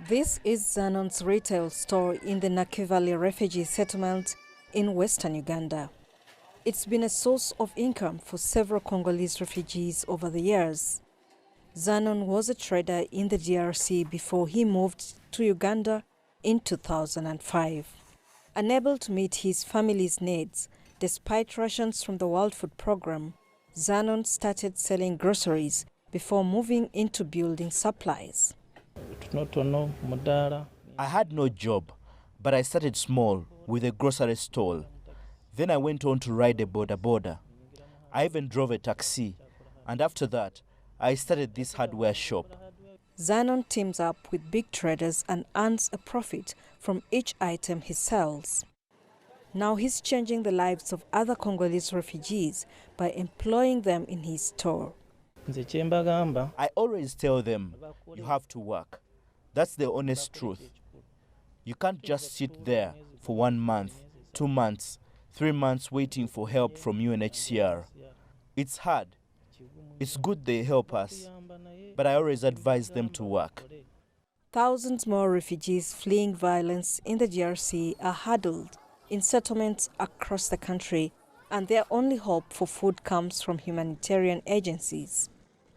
This is Zanon's retail store in the Nakivale refugee settlement in western Uganda. It's been a source of income for several Congolese refugees over the years. Zanon was a trader in the DRC before he moved to Uganda in 2005. Unable to meet his family's needs, despite rations from the World Food Programme, Zanon started selling groceries before moving into building supplies. I had no job, but I started small with a grocery stall. Then I went on to ride a boda. I even drove a taxi, and after that, I started this hardware shop. Zanon teams up with big traders and earns a profit from each item he sells. Now he's changing the lives of other Congolese refugees by employing them in his store. I always tell them, you have to work. That's the honest truth. You can't just sit there for 1 month, 2 months, 3 months waiting for help from UNHCR. It's hard. It's good they help us, but I always advise them to work. Thousands more refugees fleeing violence in the DRC are huddled in settlements across the country, and their only hope for food comes from humanitarian agencies.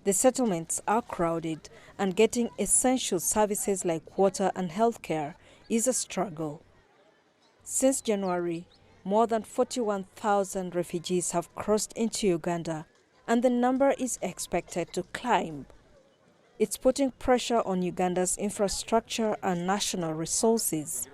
The settlements are crowded, and getting essential services like water and healthcare is a struggle. Since January, more than 41,000 refugees have crossed into Uganda, and the number is expected to climb. It's putting pressure on Uganda's infrastructure and national resources.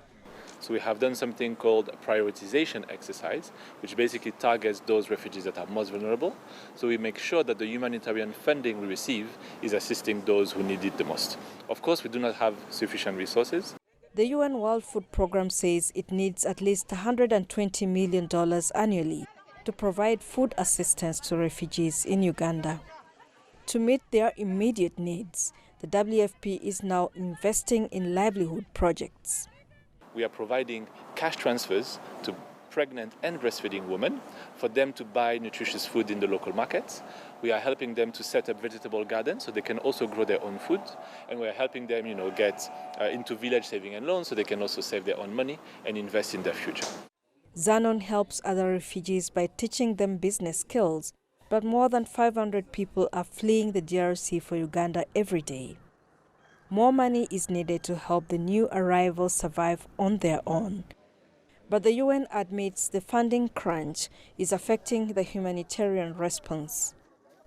So we have done something called a prioritization exercise, which basically targets those refugees that are most vulnerable. So we make sure that the humanitarian funding we receive is assisting those who need it the most. Of course, we do not have sufficient resources. The UN World Food Programme says it needs at least $120 million annually to provide food assistance to refugees in Uganda. To meet their immediate needs, the WFP is now investing in livelihood projects. We are providing cash transfers to pregnant and breastfeeding women for them to buy nutritious food in the local markets. We are helping them to set up vegetable gardens so they can also grow their own food. And we are helping them, get into village saving and loans so they can also save their own money and invest in their future. Zanon helps other refugees by teaching them business skills, but more than 500 people are fleeing the DRC for Uganda every day. More money is needed to help the new arrivals survive on their own. But the UN admits the funding crunch is affecting the humanitarian response.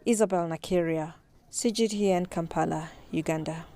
Isabel Nakiria, CGTN, Kampala, Uganda.